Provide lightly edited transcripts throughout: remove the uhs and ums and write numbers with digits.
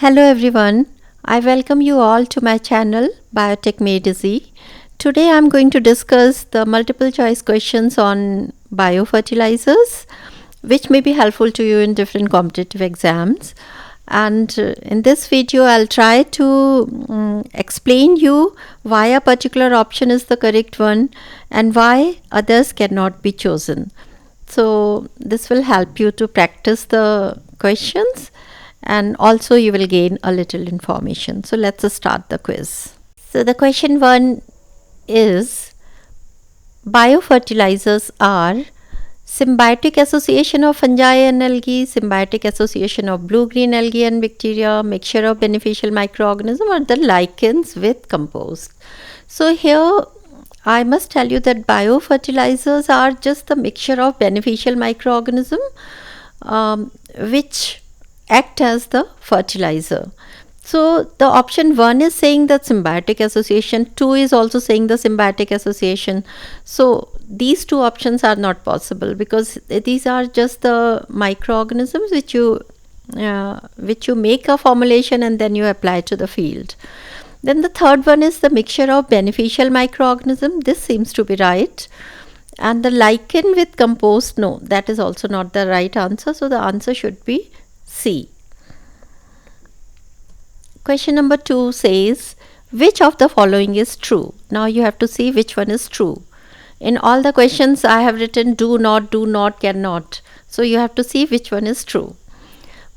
Hello everyone, I welcome you all to my channel Biotech Made Easy. Today I am going to discuss the multiple choice questions on biofertilizers which may be helpful to you in different competitive exams. And in this video I'll try to explain you why a particular option is the correct one and why others cannot be chosen. So this will help you to practice the questions and also you will gain a little information. So let's start the quiz. So the question 1 is, biofertilizers are symbiotic association of fungi and algae, symbiotic association of blue-green algae and bacteria, mixture of beneficial microorganism, or the lichens with compost. So here I must tell you that biofertilizers are just the mixture of beneficial microorganism which act as the fertilizer. So the option 1 is saying that symbiotic association, 2 is also saying the symbiotic association. So these two options are not possible because these are just the microorganisms which you make a formulation and then you apply to the field. Then the third one is the mixture of beneficial microorganism. This seems to be right. And the lichen with compost, no, that is also not the right answer. So the answer should be C. Question number 2 says, which of the following is true? Now you have to see which one is true. In all the questions I have written do not, cannot. So you have to see which one is true.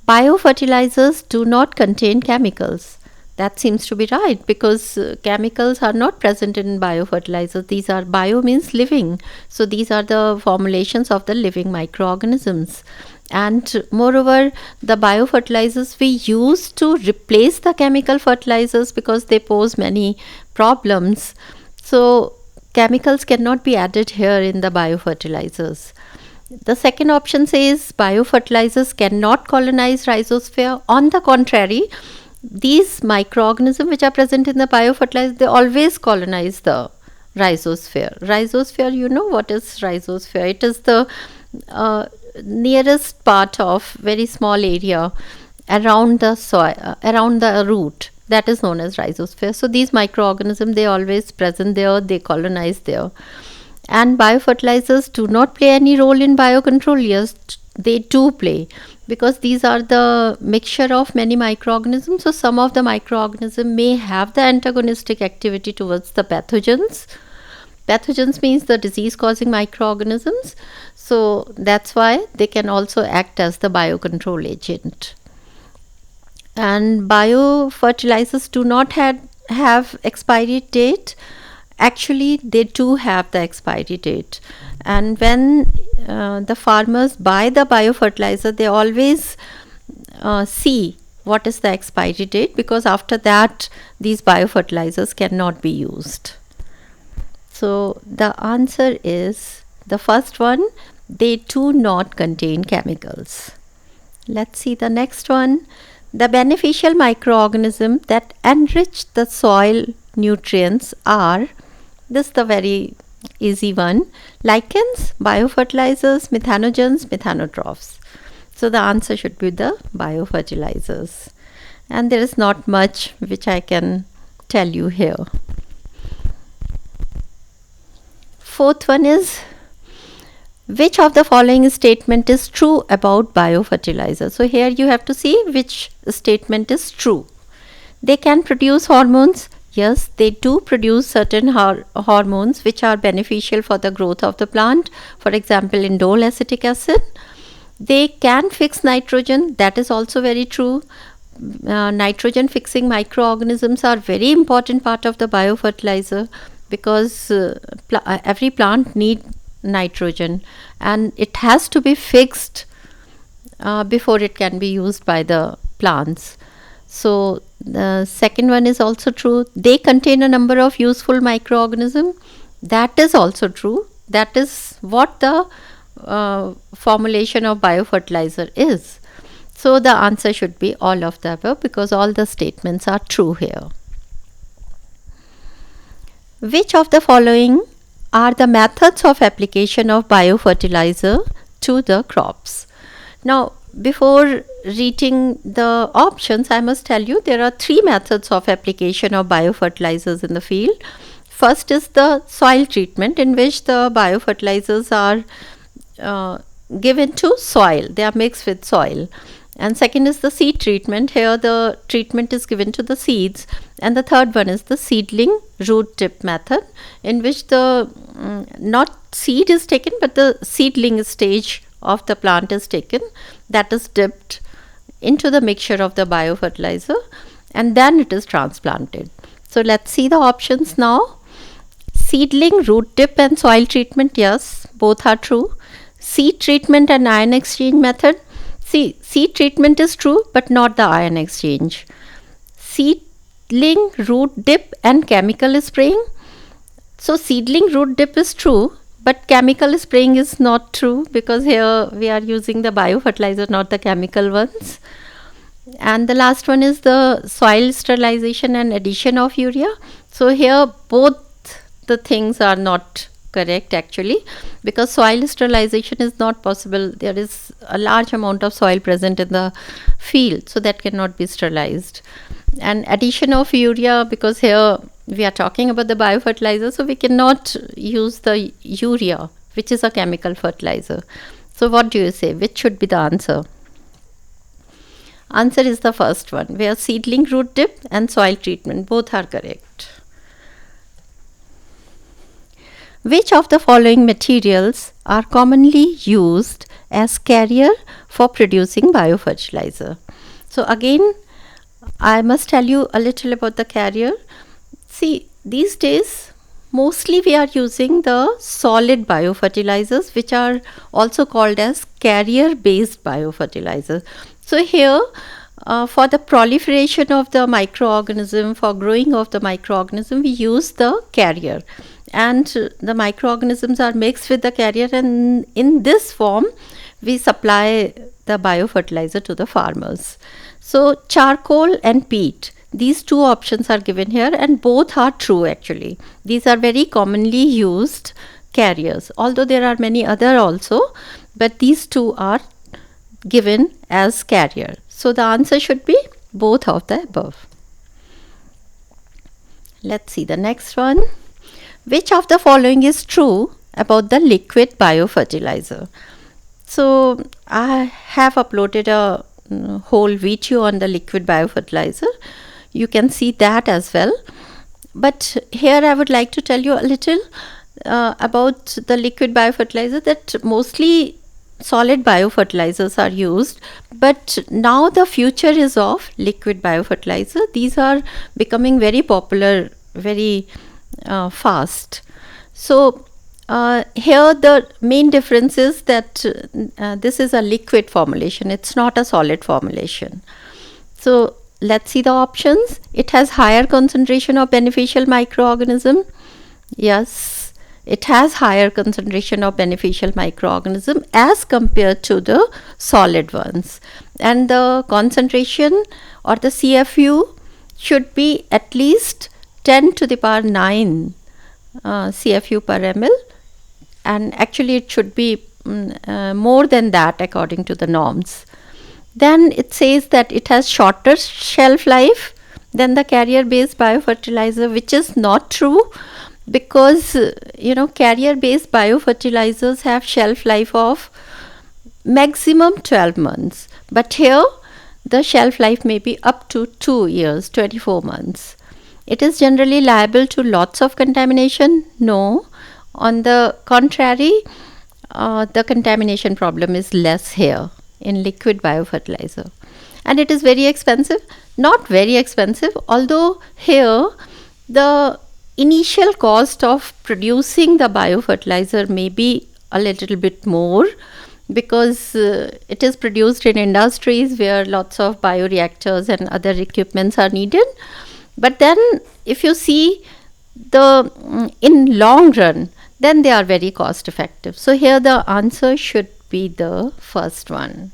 Biofertilizers do not contain chemicals. That seems to be right because chemicals are not present in biofertilizers. These are, bio means living. So these are the formulations of the living microorganisms. And moreover, the biofertilizers we use to replace the chemical fertilizers because they pose many problems. So chemicals cannot be added here in the biofertilizers. The second option says biofertilizers cannot colonize rhizosphere. On the contrary, these microorganisms which are present in the biofertilizer, they always colonize the rhizosphere. Rhizosphere, you know what is rhizosphere? It is the nearest part of very small area around the soil, around the root, that is known as rhizosphere. So these microorganisms, they always present there, they colonize there. And biofertilizers do not play any role in biocontrol. Yes, they do play because these are the mixture of many microorganisms. So some of the microorganisms may have the antagonistic activity towards the pathogens. Pathogens means the disease causing microorganisms. So that's why they can also act as the biocontrol agent. And biofertilizers do not have expiry date. Actually, they do have the expiry date. And when the farmers buy the biofertilizer, they always see what is the expiry date because after that these biofertilizers cannot be used. So the answer is the first one, they do not contain chemicals. Let's see the next one. The beneficial microorganisms that enrich the soil nutrients are, this is the very easy one, lichens, biofertilizers, methanogens, methanotrophs. So the answer should be the biofertilizers. And there is not much which I can tell you here. Fourth one is, which of the following statement is true about biofertilizer? So here you have to see which statement is true. They can produce hormones. Yes, they do produce certain hormones which are beneficial for the growth of the plant. For example, indole acetic acid. They can fix nitrogen. That is also very true. Nitrogen fixing microorganisms are very important part of the biofertilizer because every plant needs nitrogen and it has to be fixed before it can be used by the plants. So the second one is also true. They contain a number of useful microorganisms. That is also true. That is what the formulation of biofertilizer is. So the answer should be all of the above because all the statements are true here. Which of the following are the methods of application of biofertilizer to the crops? Now before reading the options, I must tell you there are three methods of application of biofertilizers in the field. First is the soil treatment, in which the biofertilizers are given to soil, they are mixed with soil. And second is the seed treatment, here the treatment is given to the seeds. And the third one is the seedling root tip method, in which the not seed is taken but the seedling stage of the plant is taken, that is dipped into the mixture of the biofertilizer, and then it is transplanted. So let's see the options now. Seedling, root dip and soil treatment, yes, both are true. Seed treatment and ion exchange method, see, seed treatment is true but not the ion exchange. Seedling, root dip and chemical spraying, so seedling root dip is true, but chemical spraying is not true, because here we are using the biofertilizer, not the chemical ones. And the last one is the soil sterilization and addition of urea. So here both the things are not correct actually, because soil sterilization is not possible. There is a large amount of soil present in the field, so that cannot be sterilized. And addition of urea, because here we are talking about the biofertilizer, so we cannot use the urea, which is a chemical fertilizer. So what do you say, which should be the answer? Answer is the first one, where seedling root dip and soil treatment, both are correct. Which of the following materials are commonly used as carrier for producing biofertilizer? So again, I must tell you a little about the carrier. See, these days mostly we are using the solid biofertilizers, which are also called as carrier based biofertilizers. So here for the proliferation of the microorganism, for growing of the microorganism, we use the carrier, and the microorganisms are mixed with the carrier, and in this form we supply the biofertilizer to the farmers. So charcoal and peat, these two options are given here, and both are true actually. These are very commonly used carriers, although there are many other also, but these two are given as carrier. So the answer should be both of the above. Let's see the next one. Which of the following is true about the liquid biofertilizer? So I have uploaded a whole video on the liquid biofertilizer. You can see that as well. But here I would like to tell you a little about the liquid biofertilizer, that mostly solid biofertilizers are used, but now the future is of liquid biofertilizer. These are becoming very popular very fast. So here the main difference is that this is a liquid formulation, it's not a solid formulation. So let's see the options. It has higher concentration of beneficial microorganism. Yes, it has higher concentration of beneficial microorganism as compared to the solid ones, and the concentration or the CFU should be at least 10 to the power 9 CFU per ml, and actually it should be more than that according to the norms. Then it says that it has shorter shelf life than the carrier based biofertilizer, which is not true, because carrier based biofertilizers have shelf life of maximum 12 months, but here the shelf life may be up to 2 years, 24 months. It is generally liable to lots of contamination. No, on the contrary, the contamination problem is less here in liquid biofertilizer. And it is very expensive, not very expensive, although here the initial cost of producing the biofertilizer may be a little bit more, because it is produced in industries where lots of bioreactors and other equipments are needed. But then if you see in long run, then they are very cost effective. So here the answer should be the first one.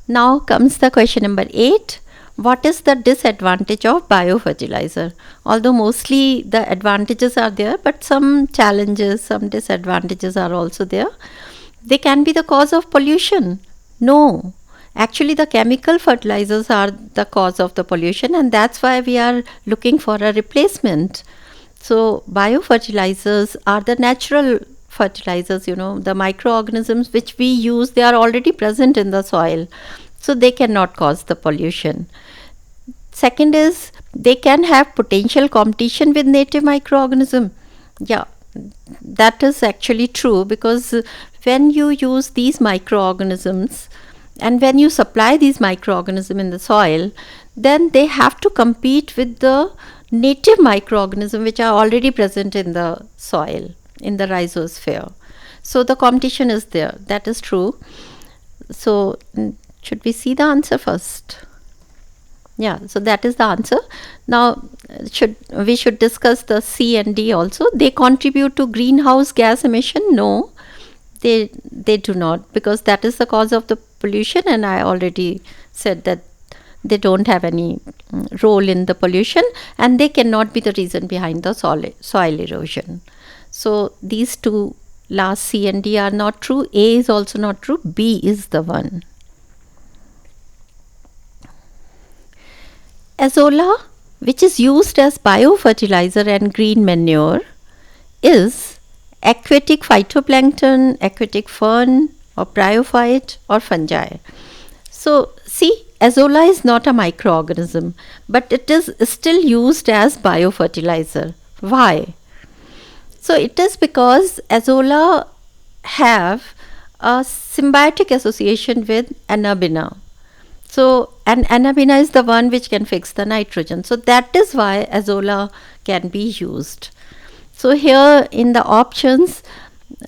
Now comes the question number 8. What is the disadvantage of biofertilizer? Although mostly the advantages are there, but some challenges, some disadvantages are also there. They can be the cause of pollution. No, actually, the chemical fertilizers are the cause of the pollution, and that's why we are looking for a replacement. So, biofertilizers are the natural fertilizers, the microorganisms which we use, they are already present in the soil, so they cannot cause the pollution. Second is they can have potential competition with native microorganism. Yeah, that is actually true, because when you use these microorganisms and when you supply these microorganisms in the soil, then they have to compete with the native microorganisms which are already present in the soil, in the rhizosphere. So the competition is there. That is true. So should we see the answer first? Yeah, so that is the answer. Now should discuss the C and D also. They contribute to greenhouse gas emission? No, they do not, because that is the cause of the pollution, and I already said that they don't have any role in the pollution, and they cannot be the reason behind the soil erosion. So these two last, C and D, are not true. A is also not true. B is the one. Azolla, which is used as biofertilizer and green manure, is aquatic phytoplankton, aquatic fern, or bryophyte, or fungi. So, see, azolla is not a microorganism, but it is still used as biofertilizer. Why? So, it is because azolla have a symbiotic association with anabina. So, and anabina is the one which can fix the nitrogen. So, that is why azolla can be used. So, here in the options,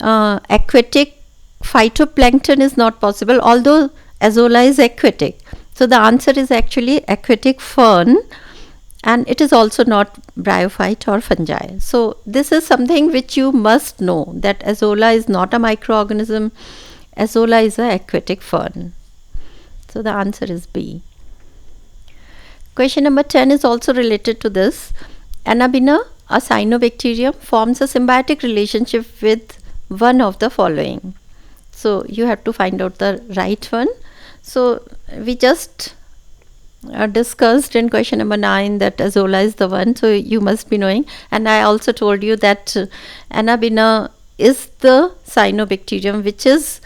aquatic phytoplankton is not possible, although azolla is aquatic. So, the answer is actually aquatic fern, and it is also not bryophyte or fungi. So, this is something which you must know, that azolla is not a microorganism, azolla is an aquatic fern. So the answer is B. Question number 10 is also related to this. Anabina, a cyanobacterium, forms a symbiotic relationship with one of the following. So you have to find out the right one. So we just discussed in question number 9 that azolla is the one, so you must be knowing. And I also told you that Anabina is the cyanobacterium which is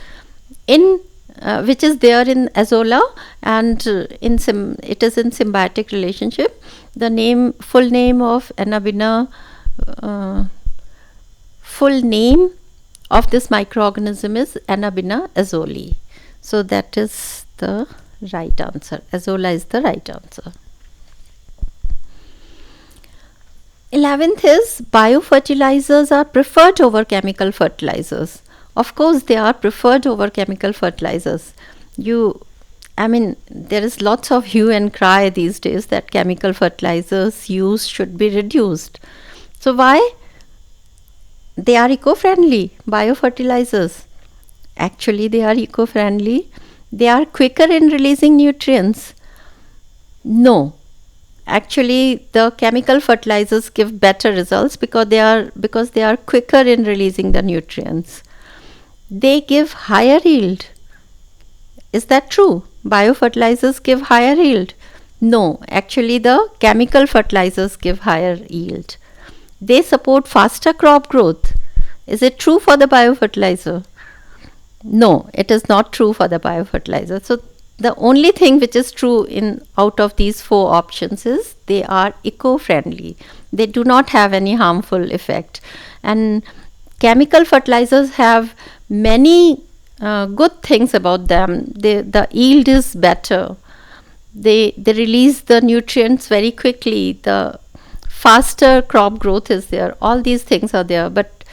there in azolla, and it is in symbiotic relationship. The full name of Anabina, full name of this microorganism is Anabina azoli. So that is the right answer. Azolla is the right answer. 11th is biofertilizers are preferred over chemical fertilizers. Of course, they are preferred over chemical fertilizers. There is lots of hue and cry these days that chemical fertilizers use should be reduced. So why? They are eco-friendly, biofertilizers. Actually, they are eco-friendly. They are quicker in releasing nutrients. No. Actually, the chemical fertilizers give better results because they are quicker in releasing the nutrients. They give higher yield. Is that true? Biofertilizers give higher yield? No, actually the chemical fertilizers give higher yield. They support faster crop growth. Is it true for the biofertilizer? No, it is not true for the biofertilizer. So the only thing which is true out of these 4 options is they are eco-friendly. They do not have any harmful effect. And chemical fertilizers have many good things about them. The yield is better. They release the nutrients very quickly. The faster crop growth is there. All these things are there. But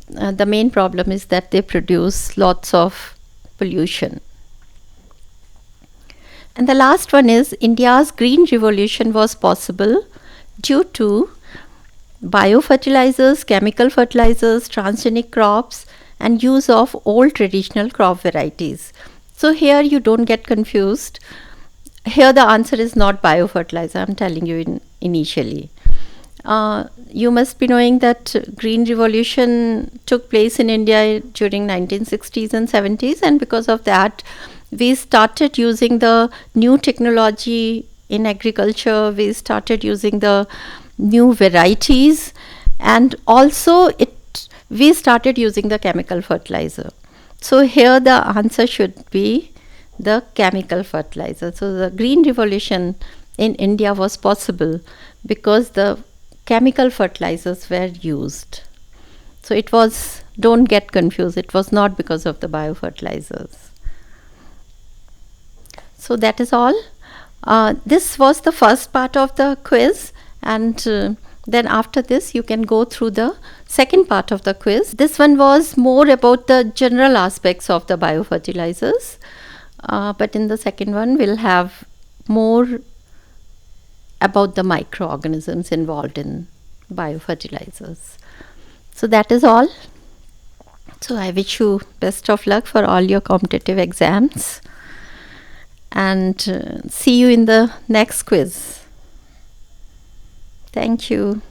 the main problem is that they produce lots of pollution. And the last one is India's green revolution was possible due to biofertilizers, chemical fertilizers, transgenic crops, and use of old traditional crop varieties. So here you don't get confused. Here the answer is not biofertilizer, I'm telling you initially. You must be knowing that green revolution took place in India during 1960s and 70s, and because of that We started using the new technology in agriculture. We started using the new varieties, and also we started using the chemical fertilizer. So here the answer should be the chemical fertilizer. So the green revolution in India was possible because the chemical fertilizers were used. So it was, don't get confused, it was not because of the biofertilizers. So that is all. This was the first part of the quiz, and then after this you can go through the second part of the quiz. This one was more about the general aspects of the biofertilizers, but in the second one we'll have more about the microorganisms involved in biofertilizers. So that is all. So I wish you best of luck for all your competitive exams, and see you in the next quiz. Thank you.